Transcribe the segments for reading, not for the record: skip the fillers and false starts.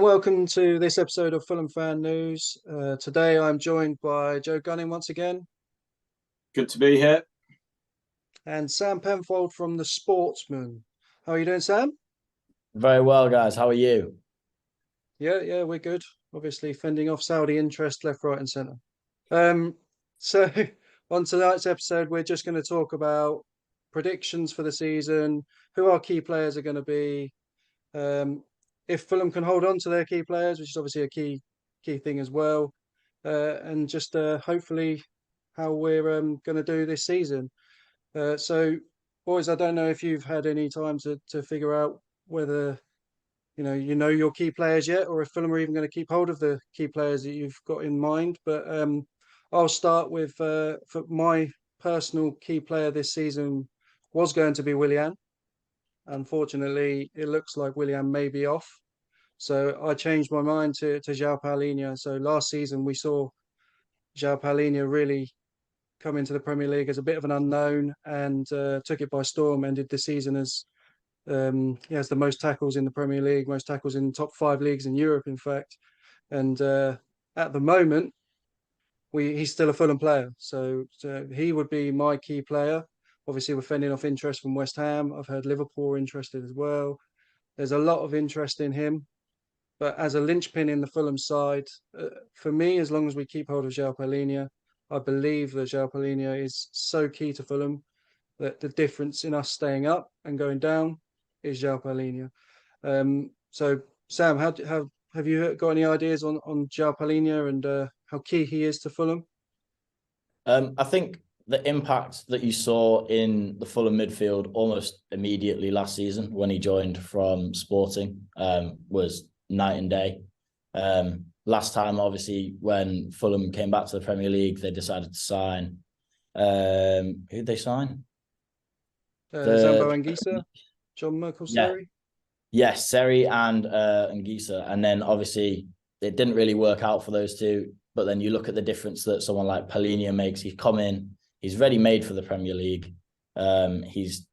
Hello and welcome to this episode of Fulham Fan News. Today I'm joined by Joe Gunning once again Good to be here. and Sam Penfold from the Sportsman. How are you doing, Sam? Very well, guys. How are you? Yeah, we're good. Obviously, fending off Saudi interest left, right, and centre. So on tonight's episode, we're just going to talk about predictions for the season, who our key players are going to be, if Fulham can hold on to their key players, which is obviously a key thing as well, and just hopefully how we're going to do this season. So, boys, I don't know if you've had any time to figure out whether you know your key players yet, or if Fulham are even going to keep hold of the key players that you've got in mind. But I'll start with for my personal key player this season was going to be Willian. Unfortunately, it looks like Willian may be off. So I changed my mind to João Paulinho. So last season we saw João Paulinho really come into the Premier League as a bit of an unknown and took it by storm. Ended the season as he has the most tackles in the Premier League, most tackles in the top 5 leagues in Europe, in fact. And at the moment, he's still a Fulham player. So he would be my key player. Obviously, we're fending off interest from West Ham. I've heard Liverpool are interested as well. There's a lot of interest in him. But as a linchpin in the Fulham side, for me, as long as we keep hold of João Paulinho, I believe that João Paulinho is so key to Fulham that the difference in us staying up and going down is João Paulinho. So, Sam, have you got any ideas on João Paulinho and how key he is to Fulham? I think the impact that you saw in the Fulham midfield almost immediately last season when he joined from Sporting was night and day. Last time, obviously, when Fulham came back to the Premier League, they decided to sign. Who'd they sign? Zambo Anguissa, John Merkel Seri. Yes, Seri and Anguissa. And then obviously it didn't really work out for those two. But then you look at the difference that someone like Paulinho makes. He's come in, he's ready made for the Premier League. He's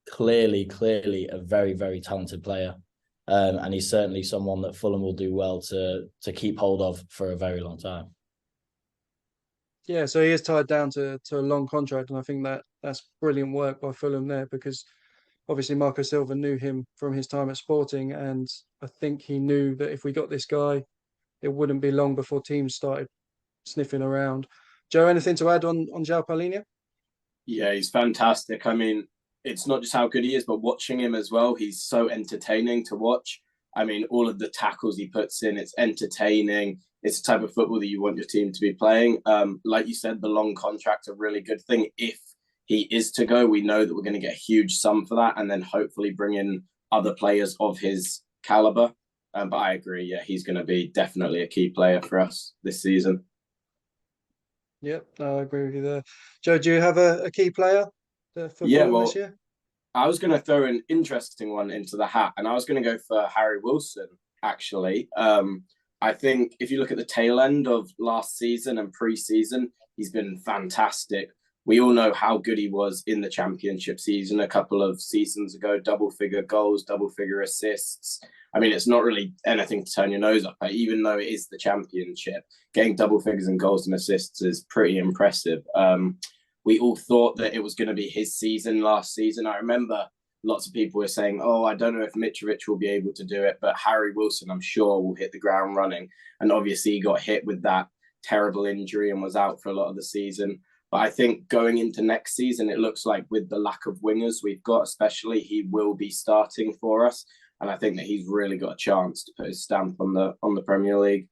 clearly a very, very talented player. And he's certainly someone that Fulham will do well to keep hold of for a very long time. Yeah, so he is tied down to a long contract, and I think that's brilliant work by Fulham there, because obviously Marco Silva knew him from his time at Sporting, and I think he knew that if we got this guy, it wouldn't be long before teams started sniffing around. Joe, anything to add on João Paulinho? Yeah, he's fantastic. I mean, it's not just how good he is, but watching him as well. He's so entertaining to watch. I mean, all of the tackles he puts in, it's entertaining. It's the type of football that you want your team to be playing. Like you said, the long contract's a really good thing. If he is to go, we know that we're going to get a huge sum for that, and then hopefully bring in other players of his caliber. But I agree, yeah, he's going to be definitely a key player for us this season. Yep, no, I agree with you there. Joe, do you have a key player for Fulham this year? I was going to throw an interesting one into the hat, and I was going to go for Harry Wilson, actually. I think if you look at the tail end of last season and pre-season, he's been fantastic. We all know how good he was in the Championship season a couple of seasons ago, double-figure goals, double-figure assists. I mean, it's not really anything to turn your nose up at, even though it is the Championship. Getting double figures in goals and assists is pretty impressive. We all thought that it was going to be his season last season. I remember lots of people were saying, oh, I don't know if Mitrovic will be able to do it, but Harry Wilson, I'm sure, will hit the ground running. And obviously he got hit with that terrible injury and was out for a lot of the season. But I think going into next season, it looks like with the lack of wingers we've got, especially, he will be starting for us. And I think that he's really got a chance to put his stamp on the Premier League.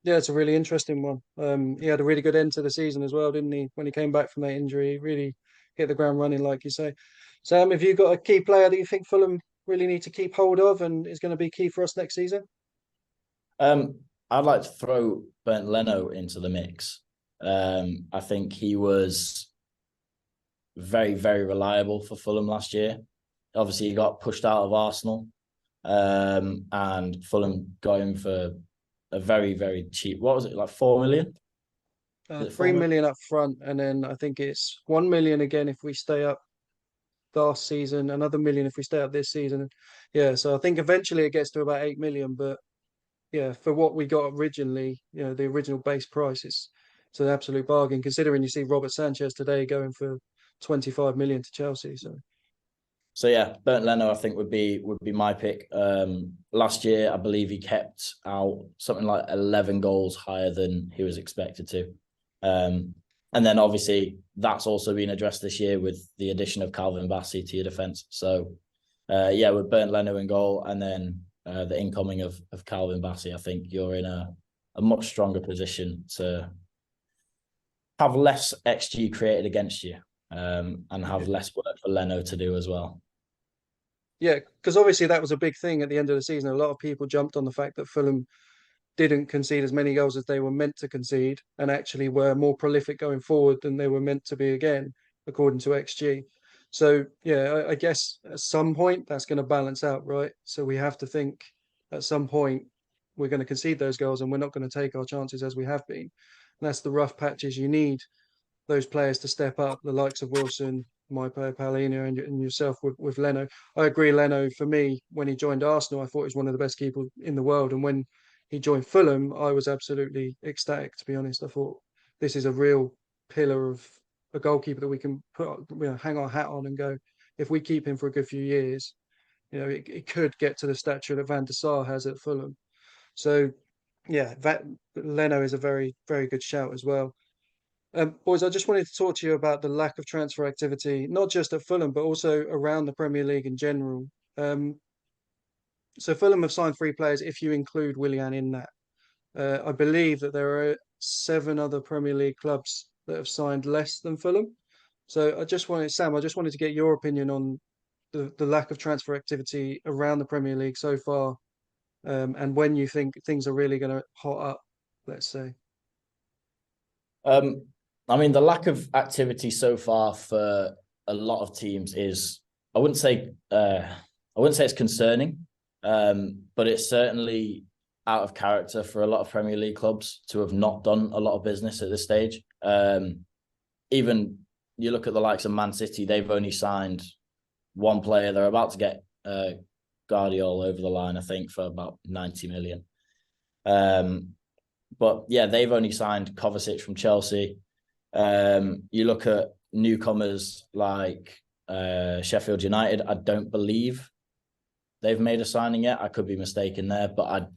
Yeah, it's a really interesting one. He had a really good end to the season as well, didn't he? When he came back from that injury, he really hit the ground running, like you say. Sam, have you got a key player that you think Fulham really need to keep hold of and is going to be key for us next season? I'd like to throw Bernd Leno into the mix. I think he was very, very reliable for Fulham last year. Obviously, he got pushed out of Arsenal, and Fulham got him for a very, very cheap. What was it, like 4 million? 3 million up front, and then I think it's 1 million again if we stay up. last season, another million if we stay up this season. Yeah, so I think eventually it gets to about 8 million, but yeah, for what we got originally, the original base price is it's an absolute bargain considering you see Robert Sanchez today going for 25 million to Chelsea. So yeah, Bernd Leno I think would be my pick. Last year I believe he kept out something like 11 goals higher than he was expected to. And then obviously that's also been addressed this year with the addition of Calvin Bassey to your defence. So yeah, with Bernd Leno in goal and then the incoming of Calvin Bassey, I think you're in a much stronger position to have less XG created against you and have less work for Leno to do as well. Yeah, because obviously that was a big thing at the end of the season. A lot of people jumped on the fact that Fulham didn't concede as many goals as they were meant to concede and actually were more prolific going forward than they were meant to be again, according to XG. So, yeah, I guess at some point that's going to balance out, right? So we have to think at some point we're going to concede those goals and we're not going to take our chances as we have been. And that's the rough patches you need those players to step up, the likes of Wilson, my player Paulinho, and yourself with Leno. I agree, Leno, for me, when he joined Arsenal, I thought he was one of the best keepers in the world. And when he joined Fulham, I was absolutely ecstatic, to be honest. I thought this is a real pillar of a goalkeeper that we can hang our hat on and go, if we keep him for a good few years, it could get to the stature that Van der Sar has at Fulham. So, yeah, Leno is a very, very good shout as well. Boys, I just wanted to talk to you about the lack of transfer activity, not just at Fulham, but also around the Premier League in general. So Fulham have signed 3 players, if you include Willian in that. I believe that there are 7 other Premier League clubs that have signed less than Fulham. So Sam, I just wanted to get your opinion on the lack of transfer activity around the Premier League so far, and when you think things are really going to hot up, let's say. I mean, the lack of activity so far for a lot of teams is, I wouldn't say it's concerning, but it's certainly out of character for a lot of Premier League clubs to have not done a lot of business at this stage. Even you look at the likes of Man City, they've only signed 1 player. They're about to get Guardiola over the line, I think, for about 90 million. But yeah, they've only signed Kovacic from Chelsea. You look at newcomers like Sheffield United, I don't believe they've made a signing yet. I could be mistaken there, but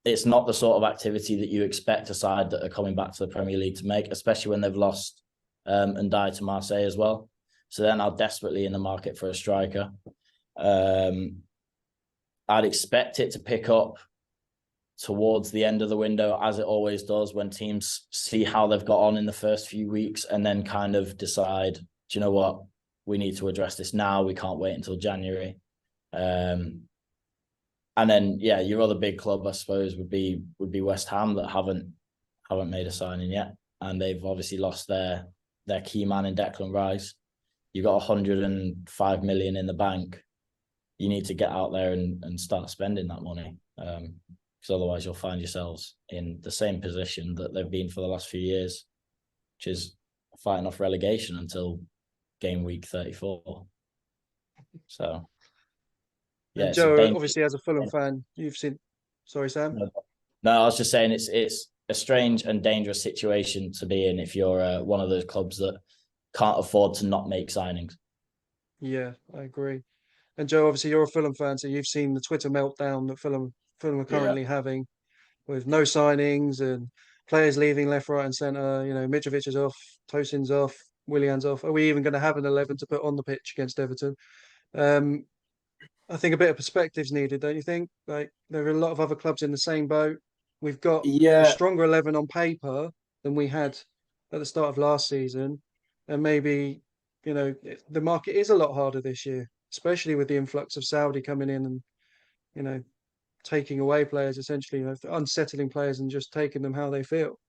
it's not the sort of activity that you expect a side that are coming back to the Premier League to make, especially when they've lost Ndiaye to Marseille as well. So they're now desperately in the market for a striker. I'd expect it to pick up towards the end of the window, as it always does, when teams see how they've got on in the first few weeks and then kind of decide, do you know what, we need to address this now. We can't wait until January. And then, yeah, your other big club, I suppose, would be West Ham, that haven't made a signing yet, and they've obviously lost their key man in Declan Rice. You've got 105 million in the bank. You need to get out there and start spending that money. Because otherwise you'll find yourselves in the same position that they've been for the last few years, which is fighting off relegation until game week 34. So, yeah. And Joe, obviously, as a Fulham fan, you've seen... Sorry, Sam? No, I was just saying it's a strange and dangerous situation to be in if you're one of those clubs that can't afford to not make signings. Yeah, I agree. And Joe, obviously, you're a Fulham fan, so you've seen the Twitter meltdown that Fulham are currently having, with no signings and players leaving left, right, and centre. Mitrovic is off, Tosin's off, Willian's off. Are we even going to have an 11 to put on the pitch against Everton? I think a bit of perspective's needed, don't you think? Like, there are a lot of other clubs in the same boat. We've got a stronger 11 on paper than we had at the start of last season, and maybe the market is a lot harder this year, especially with the influx of Saudi coming in and taking away players, essentially, unsettling players and just taking them how they feel.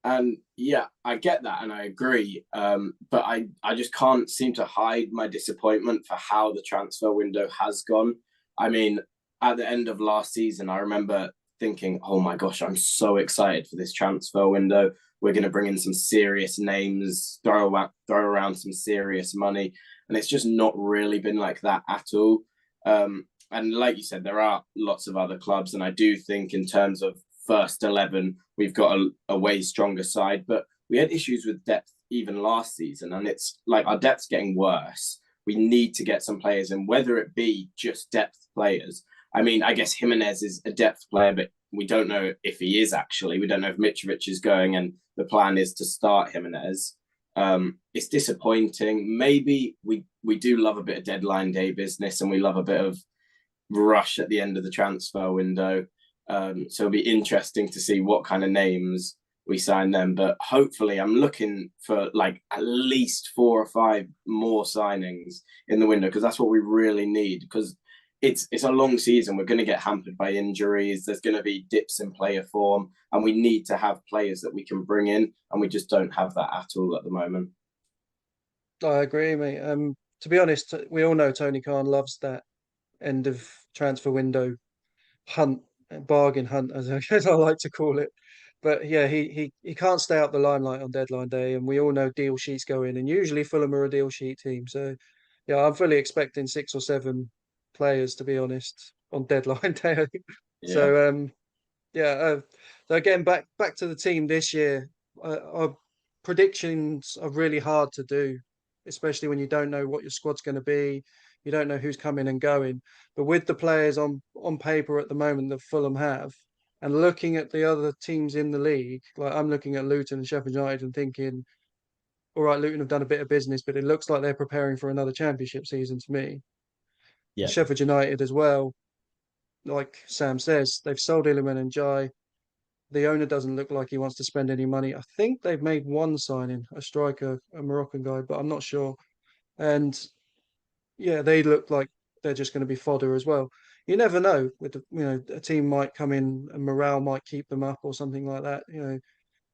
And yeah, I get that and I agree. But I just can't seem to hide my disappointment for how the transfer window has gone. I mean, at the end of last season, I remember thinking, oh my gosh, I'm so excited for this transfer window. we're going to bring in some serious names, throw around some serious money. And it's just not really been like that at all. And like you said, there are lots of other clubs. And I do think in terms of first 11, we've got a way stronger side. But we had issues with depth even last season. And it's like our depth's getting worse. We need to get some players in, whether it be just depth players. I mean, I guess Jimenez is a depth player, but we don't know if he is actually. We don't know if Mitrovic is going, and the plan is to start Jimenez. It's disappointing. Maybe we do love a bit of deadline day business, and we love a bit of rush at the end of the transfer window. So it'll be interesting to see what kind of names we sign them. But hopefully I'm looking for like at least 4 or 5 more signings in the window, because that's what we really need, because it's a long season. We're going to get hampered by injuries. There's going to be dips in player form, and we need to have players that we can bring in, and we just don't have that at all at the moment. I agree, mate. To be honest, we all know Tony Khan loves that end of transfer window hunt, bargain hunt, as I like to call it. But yeah, he can't stay out the limelight on deadline day, and we all know deal sheets go in, and usually Fulham are a deal sheet team. So yeah, I'm fully expecting 6 or 7 players, to be honest, on deadline day. Yeah. So so again, back to the team this year. Our predictions are really hard to do, especially when you don't know what your squad's going to be. You don't know who's coming and going. But with the players on paper at the moment that Fulham have, and looking at the other teams in the league, like I'm looking at Luton and Sheffield United and thinking, all right, Luton have done a bit of business, but it looks like they're preparing for another championship season to me. Yeah. Sheffield United as well, like Sam says, they've sold Iliman and Jai. The owner doesn't look like he wants to spend any money. I think they've made one signing, a striker, a Moroccan guy, but I'm not sure. And yeah, they look like they're just going to be fodder as well. You never know. With a team might come in and morale might keep them up or something like that.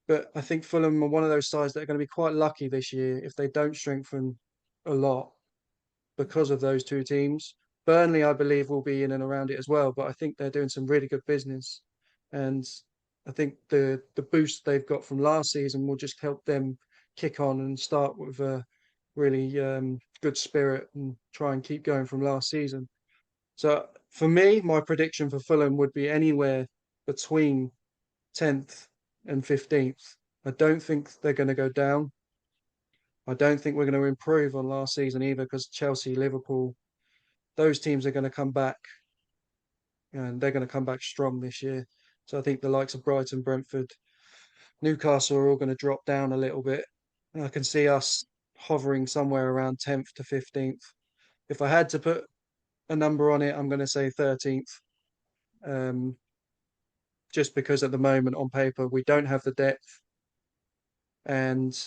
But I think Fulham are one of those sides that are going to be quite lucky this year if they don't strengthen a lot because of those 2 teams. Burnley, I believe, will be in and around it as well, but I think they're doing some really good business, and I think the boost they've got from last season will just help them kick on and start with a really good spirit and try and keep going from last season. So for me, my prediction for Fulham would be anywhere between 10th and 15th. I don't think they're going to go down. I don't think we're going to improve on last season either, because Chelsea, Liverpool, those teams are going to come back, and they're going to come back strong this year. So I think the likes of Brighton, Brentford, Newcastle are all going to drop down a little bit. And I can see us hovering somewhere around 10th to 15th. If I had to put a number on it, I'm going to say 13th. Just because at the moment on paper, we don't have the depth, and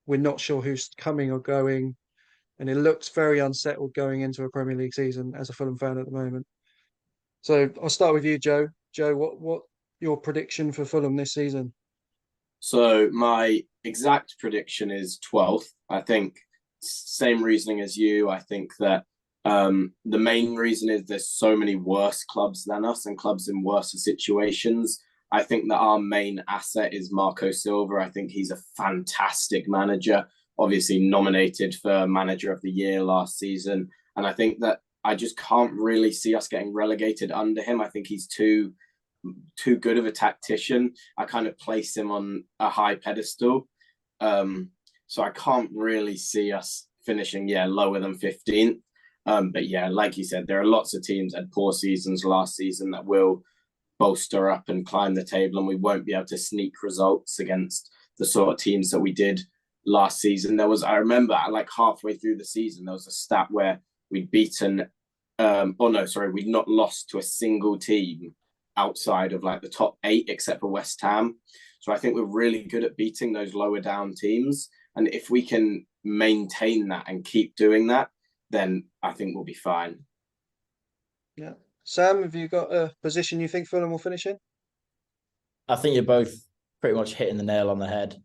we're not sure who's coming or going. And it looks very unsettled going into a Premier League season as a Fulham fan at the moment. So I'll start with you, Joe. Joe, what your prediction for Fulham this season? So my exact prediction is 12th. I think same reasoning as you. I think that the main reason is there's so many worse clubs than us and clubs in worse situations. I think that our main asset is Marco Silva. I think he's a fantastic manager, obviously nominated for Manager of the Year last season. And I think that I just can't really see us getting relegated under him. I think he's too good of a tactician. I kind of place him on a high pedestal. So I can't really see us finishing, lower than 15th. But yeah, like you said, there are lots of teams that had poor seasons last season that will bolster up and climb the table, and we won't be able to sneak results against the sort of teams that we did last season. I remember like halfway through the season, there was a stat where we'd beaten, we'd not lost to a single team outside of like the top 8 except for West Ham. So I think we're really good at beating those lower down teams. And if we can maintain that and keep doing that, then I think we'll be fine. Yeah. Sam, have you got a position you think Fulham will finish in? I think you're both pretty much hitting the nail on the head.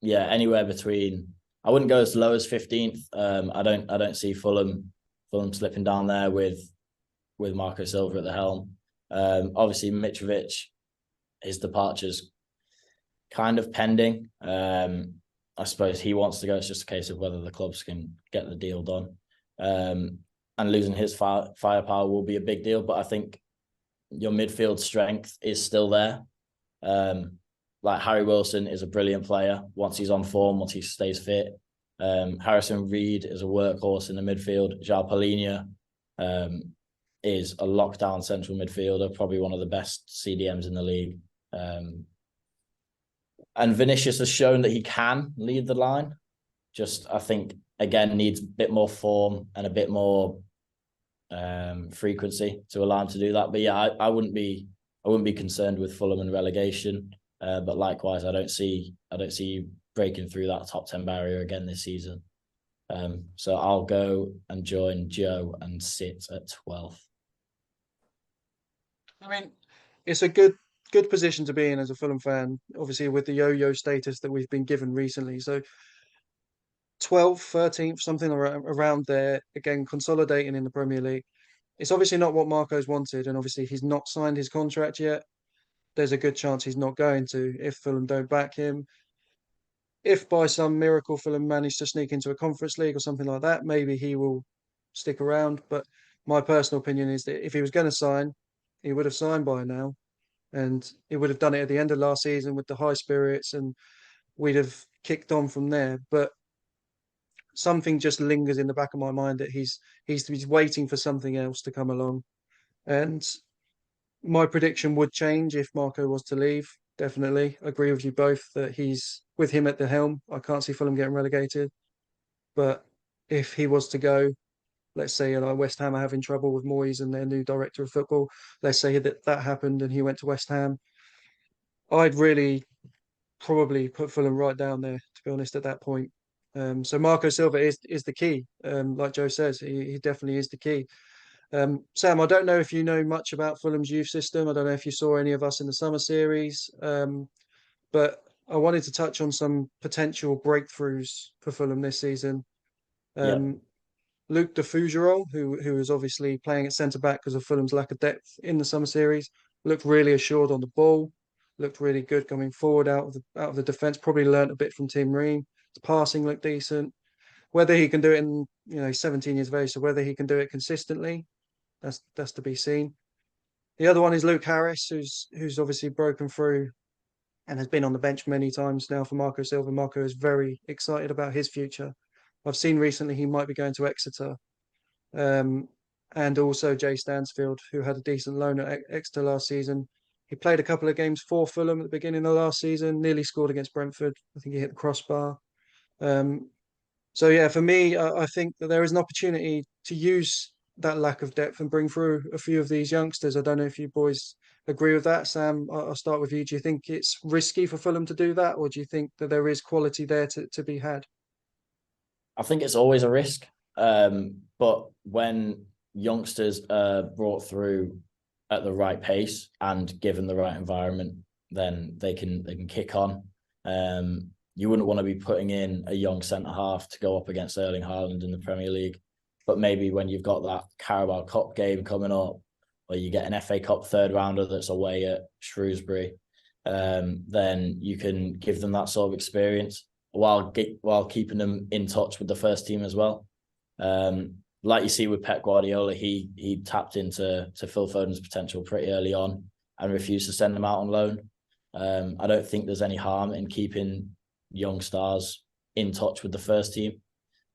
Anywhere between. I wouldn't go as low as 15th. I don't see Fulham slipping down there with Marco Silva at the helm. Obviously Mitrovic, his departure's kind of pending. I suppose he wants to go. It's just a case of whether the clubs can get the deal done. And losing his firepower will be a big deal. But I think your midfield strength is still there. Like Harry Wilson is a brilliant player once he's on form, once he stays fit. Harrison Reed is a workhorse in the midfield. João Paulinho is a lockdown central midfielder, probably one of the best CDMs in the league. And Vinicius has shown that he can lead the line. Just, I think, again, needs a bit more form and a bit more frequency to allow him to do that. But yeah, I wouldn't be concerned with Fulham and relegation. But likewise, I don't see you breaking through that top 10 barrier again this season. So I'll go and join Joe and sit at 12th. I mean, it's a good position to be in as a Fulham fan, obviously with the yo-yo status that we've been given recently. So 12th, 13th, something around there, again, consolidating in the Premier League. It's obviously not what Marco's wanted, and obviously he's not signed his contract yet. There's a good chance he's not going to if Fulham don't back him. If by some miracle Fulham manage to sneak into a Conference League or something like that, maybe he will stick around. But my personal opinion is that if he was going to sign, he would have signed by now. And he would have done it at the end of last season with the high spirits, and we'd have kicked on from there. But something just lingers in the back of my mind that he's waiting for something else to come along. And my prediction would change if Marco was to leave. Definitely agree with you both that he's with him at the helm. I can't see Fulham getting relegated. But if he was to go, let's say West Ham are having trouble with Moyes and their new director of football. Let's say that happened and he went to West Ham. I'd really probably put Fulham right down there, to be honest, at that point. So Marco Silva is the key. Like Joe says, he definitely is the key. Sam, I don't know if you know much about Fulham's youth system. I don't know if you saw any of us in the summer series, but I wanted to touch on some potential breakthroughs for Fulham this season. Luke de Fougerolles, who was obviously playing at centre back because of Fulham's lack of depth in the summer series, looked really assured on the ball, looked really good coming forward out of the defence. Probably learnt a bit from Tim Ream. His passing looked decent. Whether he can do it in 17 years of age, so whether he can do it consistently, that's to be seen. The other one is Luke Harris, who's obviously broken through and has been on the bench many times now for Marco Silva. Marco is very excited about his future. I've seen recently he might be going to Exeter. And also Jay Stansfield, who had a decent loan at Exeter last season. He played a couple of games for Fulham at the beginning of last season, nearly scored against Brentford. I think he hit the crossbar. So yeah, for me, I think that there is an opportunity to use that lack of depth and bring through a few of these youngsters. I don't know if you boys agree with that. Sam, I'll start with you. Do you think it's risky for Fulham to do that, or do you think that there is quality there to be had? I think it's always a risk. But when youngsters are brought through at the right pace and given the right environment, then they can kick on. You wouldn't want to be putting in a young centre-half to go up against Erling Haaland in the Premier League. But maybe when you've got that Carabao Cup game coming up, or you get an FA Cup third rounder that's away at Shrewsbury, then you can give them that sort of experience while keeping them in touch with the first team as well. Like you see with Pep Guardiola, he tapped into Phil Foden's potential pretty early on and refused to send him out on loan. I don't think there's any harm in keeping young stars in touch with the first team.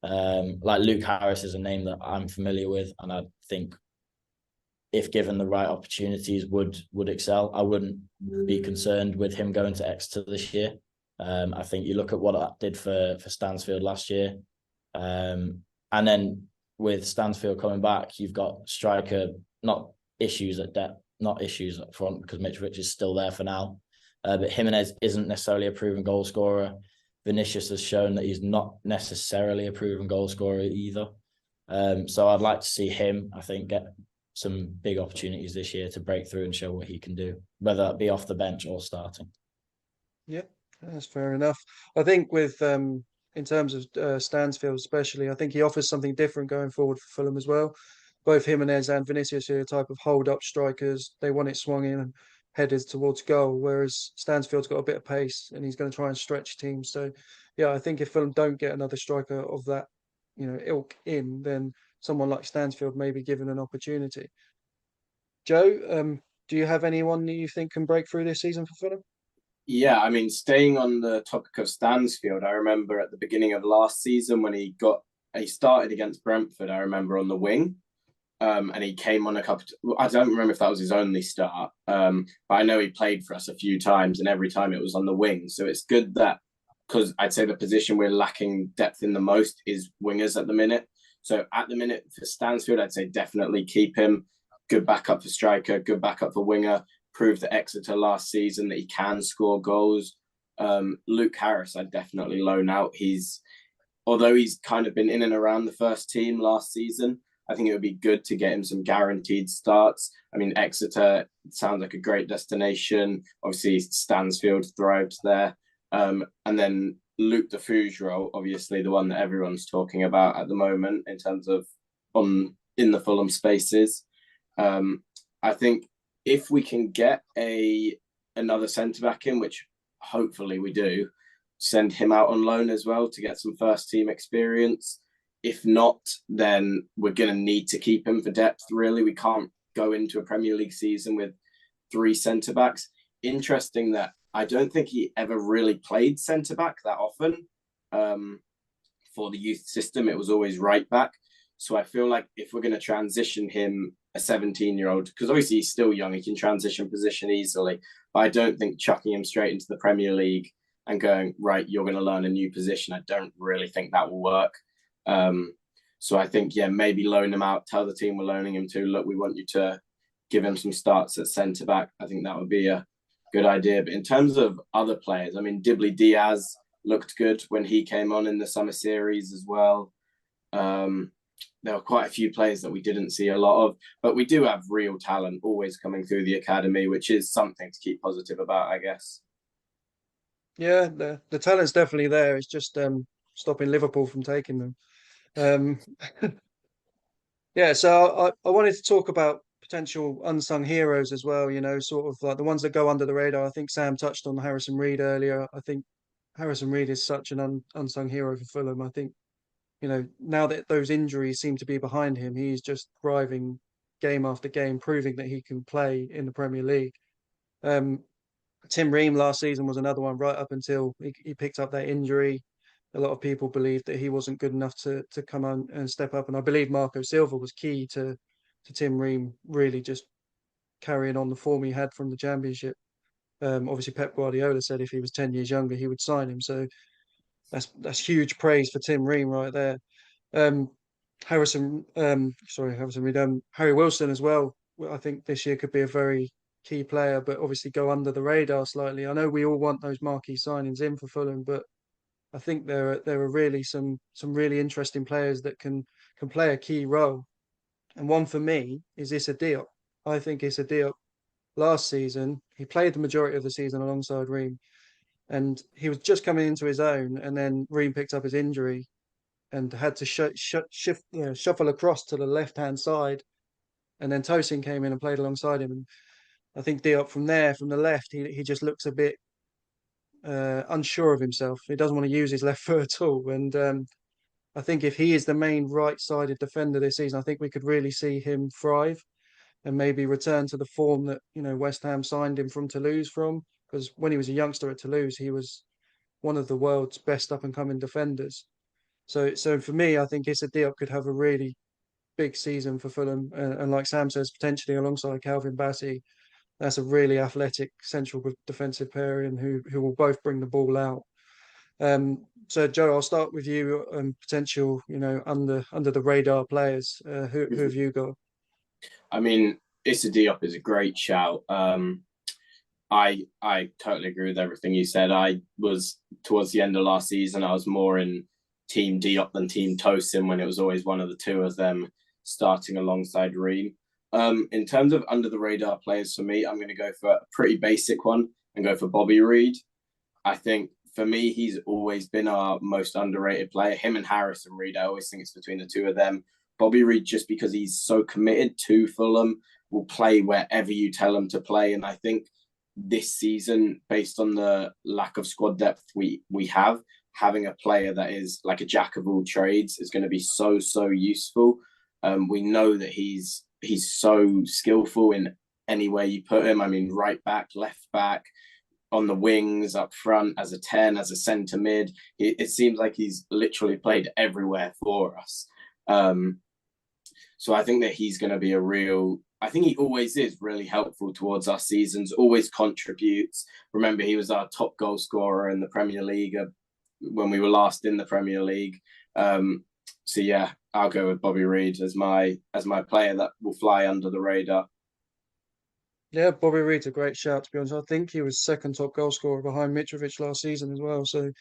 Like Luke Harris is a name that I'm familiar with, and I think if given the right opportunities would excel. I wouldn't be concerned with him going to Exeter this year. I think you look at what that did for Stansfield last year. And then with Stansfield coming back, you've got striker, not issues at depth, not issues up front, because Mitrovic is still there for now. But Jimenez isn't necessarily a proven goal scorer. Vinicius has shown that he's not necessarily a proven goal scorer either. So I'd like to see him, I think, get some big opportunities this year to break through and show what he can do, whether that be off the bench or starting. Yeah, that's fair enough. I think with in terms of Stansfield especially, I think he offers something different going forward for Fulham as well. Both Jimenez and Vinicius are a type of hold-up strikers. They want it swung in. headers towards goal, whereas Stansfield's got a bit of pace and he's going to try and stretch teams. So, yeah, I think if Fulham don't get another striker of that, ilk in, then someone like Stansfield may be given an opportunity. Joe, do you have anyone that you think can break through this season for Fulham? Yeah, I mean, staying on the topic of Stansfield, I remember at the beginning of last season when he started against Brentford, I remember on the wing. And he came on a couple. I don't remember if that was his only start, but I know he played for us a few times, and every time it was on the wing. So it's good that, because I'd say the position we're lacking depth in the most is wingers at the minute. So at the minute for Stansfield, I'd say definitely keep him. Good backup for striker, good backup for winger. Proved at Exeter last season that he can score goals. Luke Harris, I'd definitely loan out. Although he's kind of been in and around the first team last season, I think it would be good to get him some guaranteed starts. I mean, Exeter sounds like a great destination. Obviously, Stansfield thrives there. And then Luke de Fougereau, obviously the one that everyone's talking about at the moment in terms of in the Fulham spaces. I think if we can get another centre-back in, which hopefully we do, send him out on loan as well to get some first-team experience. If not, then we're going to need to keep him for depth, really. We can't go into a Premier League season with 3 centre-backs. Interesting that I don't think he ever really played centre-back that often. For the youth system, it was always right-back. So I feel like if we're going to transition him, a 17-year-old, because obviously he's still young, he can transition position easily. But I don't think chucking him straight into the Premier League and going, right, you're going to learn a new position, I don't really think that will work. So I think, maybe loan him out, tell the team we're loaning him to, look, we want you to give him some starts at centre-back. I think that would be a good idea. But in terms of other players, I mean, Dibley Diaz looked good when he came on in the summer series as well. There were quite a few players that we didn't see a lot of, but we do have real talent always coming through the academy, which is something to keep positive about, I guess. Yeah, the talent's definitely there. It's just stopping Liverpool from taking them. Yeah, so I wanted to talk about potential unsung heroes as well, sort of like the ones that go under the radar. I think Sam touched on Harrison Reed earlier. I think Harrison Reed is such an unsung hero for Fulham. I think, now that those injuries seem to be behind him, he's just thriving game after game, proving that he can play in the Premier League. Tim Ream last season was another one right up until he picked up that injury. A lot of people believed that he wasn't good enough to come on and step up. And I believe Marco Silva was key to Tim Ream really just carrying on the form he had from the Championship. Obviously, Pep Guardiola said if he was 10 years younger, he would sign him. So that's huge praise for Tim Ream right there. Harrison Reed, Harry Wilson as well. I think this year could be a very key player, but obviously go under the radar slightly. I know we all want those marquee signings in for Fulham, but I think there are really some really interesting players that can play a key role. And one for me is Issa Diop. I think Issa Diop last season, he played the majority of the season alongside Ream, and he was just coming into his own, and then Ream picked up his injury and had to shuffle across to the left-hand side, and then Tosin came in and played alongside him. And I think Diop from the left, he just looks a bit unsure of himself. He doesn't want to use his left foot at all. And I think if he is the main right-sided defender this season, I think we could really see him thrive and maybe return to the form that West Ham signed him from Toulouse from. Because when he was a youngster at Toulouse, he was one of the world's best up-and-coming defenders. So for me, I think Issa Diop could have a really big season for Fulham, and like Sam says, potentially alongside Calvin Bassey, that's a really athletic central defensive pairing who will both bring the ball out. So Joe, I'll start with you. Potential, under the radar players. Who have you got? I mean, Issa Diop is a great shout. I totally agree with everything you said. I was towards the end of last season, I was more in Team Diop than Team Tosin when it was always one of the two of them starting alongside Ream. In terms of under the radar players for me, I'm going to go for a pretty basic one and go for Bobby Reid. I think for me, he's always been our most underrated player. Him and Harrison Reed, I always think it's between the two of them. Bobby Reid, just because he's so committed to Fulham, will play wherever you tell him to play. And I think this season, based on the lack of squad depth we have, having a player that is like a jack of all trades is going to be so useful. We know that he's so skillful in any way you put him. I mean, right back, left back, on the wings, up front, as a 10, as a centre mid. It seems like he's literally played everywhere for us. So I think that he's going to be I think he always is really helpful towards our seasons, always contributes. Remember, he was our top goal scorer in the Premier League when we were last in the Premier League. So yeah, I'll go with Bobby Reid as my player that will fly under the radar. Yeah, Bobby Reid's a great shout, to be honest. I think he was second top goal scorer behind Mitrovic last season as well. So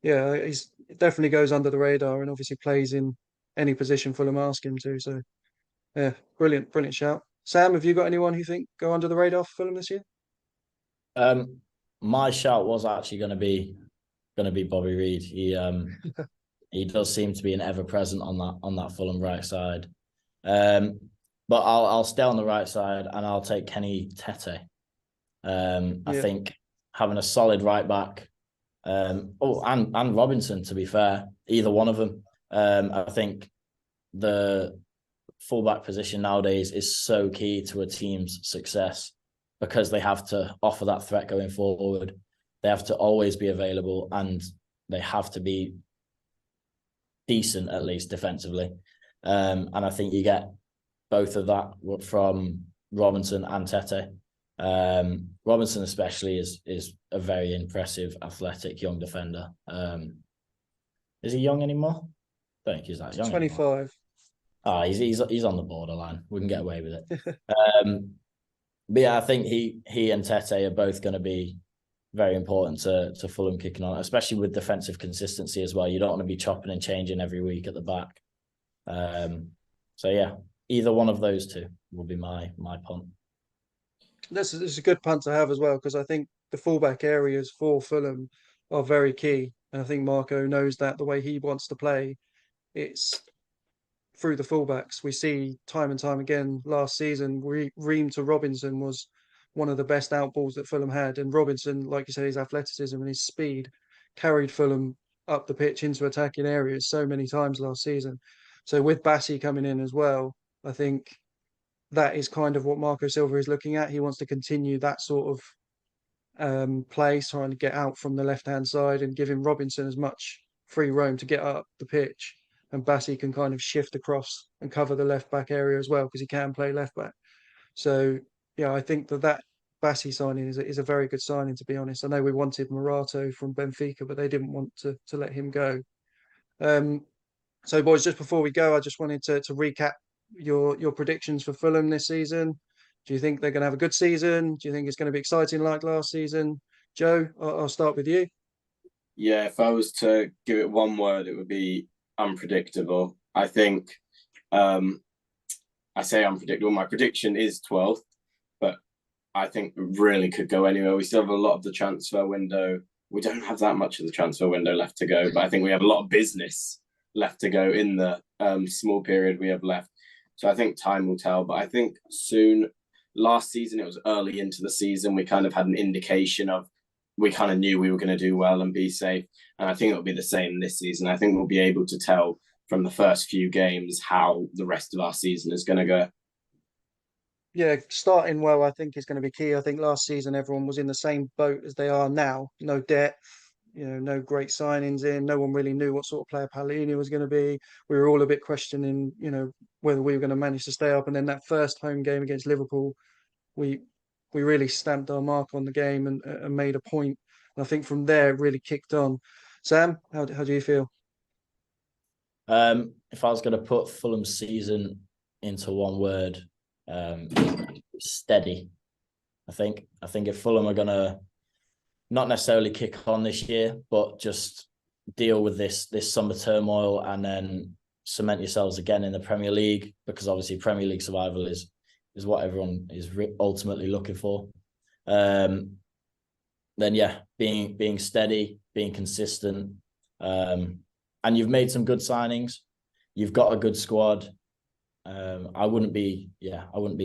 yeah, it definitely goes under the radar and obviously plays in any position Fulham ask him to. So yeah, brilliant shout. Sam, have you got anyone who you think go under the radar for Fulham this year? My shout was actually going to be Bobby Reid. He does seem to be an ever present on that Fulham right side. But I'll stay on the right side and I'll take Kenny Tete. I think having a solid right back, and Robinson, to be fair, either one of them. I think the fullback position nowadays is so key to a team's success because they have to offer that threat going forward. They have to always be available and they have to be decent, at least defensively. And I think you get both of that from Robinson and Tete. Robinson especially is a very impressive, athletic young defender. Is he young anymore? I don't think he's that young. 25. Anymore. Oh, he's on the borderline. We can get away with it. But yeah, I think he and Tete are both going to be very important to Fulham kicking on, especially with defensive consistency as well. You don't want to be chopping and changing every week at the back. So yeah, either one of those two will be my punt. This is a good punt to have as well because I think the fullback areas for Fulham are very key, and I think Marco knows that the way he wants to play, it's through the fullbacks. We see time and time again last season, Ream to Robinson was one of the best outballs that Fulham had, and Robinson, like you said, his athleticism and his speed carried Fulham up the pitch into attacking areas so many times last season. So with Bassi coming in as well, I think that is kind of what Marco Silva is looking at. He wants to continue that sort of play, trying to get out from the left-hand side and giving Robinson as much free roam to get up the pitch. And Bassi can kind of shift across and cover the left-back area as well because he can play left-back. So, yeah, I think that Bassi signing is a very good signing, to be honest. I know we wanted Morato from Benfica, but they didn't want to let him go. So, boys, just before we go, I just wanted to recap your predictions for Fulham this season. Do you think they're going to have a good season? Do you think it's going to be exciting like last season? Joe, I'll start with you. Yeah, if I was to give it one word, it would be unpredictable. I think I say unpredictable. My prediction is 12th, but I think it really could go anywhere. We still have a lot of the transfer window. We don't have that much of the transfer window left to go, but I think we have a lot of business left to go in the small period we have left. So I think time will tell, but I think soon. Last season, it was early into the season. We kind of had an indication of, we kind of knew we were going to do well and be safe. And I think it'll be the same this season. I think we'll be able to tell from the first few games how the rest of our season is going to go. Yeah, starting well, I think, is going to be key. I think last season, everyone was in the same boat as they are now. No depth, no great signings in. No one really knew what sort of player Paulinho was going to be. We were all a bit questioning, whether we were going to manage to stay up. And then that first home game against Liverpool, we really stamped our mark on the game and made a point. And I think from there it really kicked on. Sam, how do you feel? If I was going to put Fulham's season into one word, steady. I think if Fulham are going to not necessarily kick on this year, but just deal with this summer turmoil and then cement yourselves again in the Premier League, because obviously Premier League survival is what everyone is ultimately looking for. Then yeah, being steady, being consistent, and you've made some good signings. You've got a good squad. I wouldn't be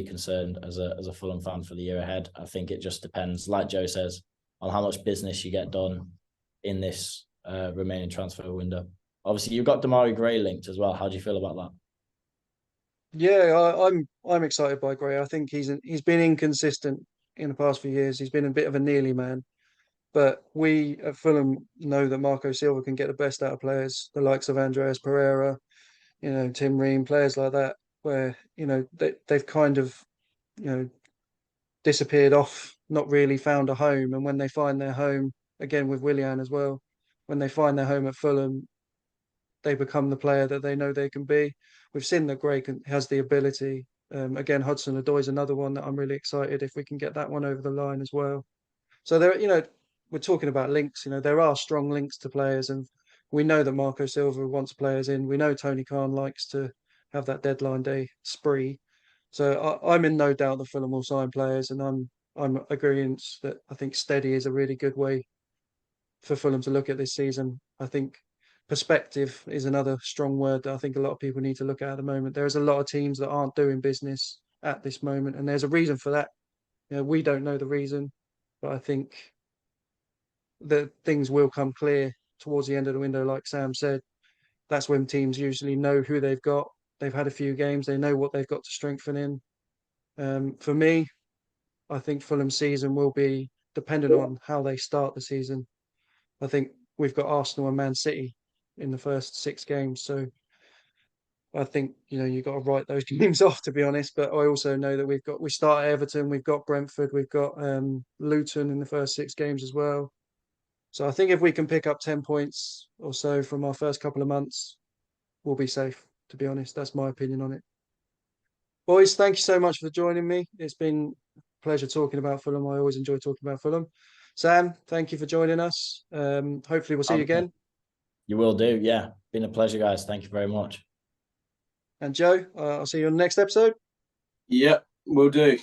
concerned as a Fulham fan for the year ahead. I think it just depends, like Joe says, on how much business you get done in this remaining transfer window. Obviously, you've got Damari Gray linked as well. How do you feel about that? Yeah, I'm excited by Gray. I think he's been inconsistent in the past few years. He's been a bit of a nearly man, but we at Fulham know that Marco Silva can get the best out of players, the likes of Andreas Pereira, Tim Ream, players like that, where they've kind of disappeared off, not really found a home, and when they find their home, again with Willian as well, when they find their home at Fulham, they become the player that they know they can be. We've seen that Gray has the ability. Again, Hudson-Odoi is another one that I'm really excited if we can get that one over the line as well. So we're talking about links. There are strong links to players, and we know that Marco Silva wants players in. We know Tony Khan likes to have that deadline day spree. So I'm in no doubt that Fulham will sign players, and I'm agreeing that I think steady is a really good way for Fulham to look at this season. I think perspective is another strong word that I think a lot of people need to look at the moment. There's a lot of teams that aren't doing business at this moment, and there's a reason for that. We don't know the reason, but I think that things will come clear towards the end of the window, like Sam said. That's when teams usually know who they've got. They've had a few games. They know what they've got to strengthen in. For me, I think Fulham's season will be dependent on how they start the season. I think we've got Arsenal and Man City in the first 6 games. So I think, you've got to write those games off, to be honest. But I also know that we start at Everton, we've got Brentford, we've got Luton in the first 6 games as well. So I think if we can pick up 10 points or so from our first couple of months, we'll be safe, to be honest. That's my opinion on it. Boys, thank you so much for joining me. It's been a pleasure talking about Fulham. I always enjoy talking about Fulham. Sam, thank you for joining us. Hopefully we'll see you again. You will do, yeah. Been a pleasure, guys. Thank you very much. And Joe, I'll see you on the next episode. Yep, will do.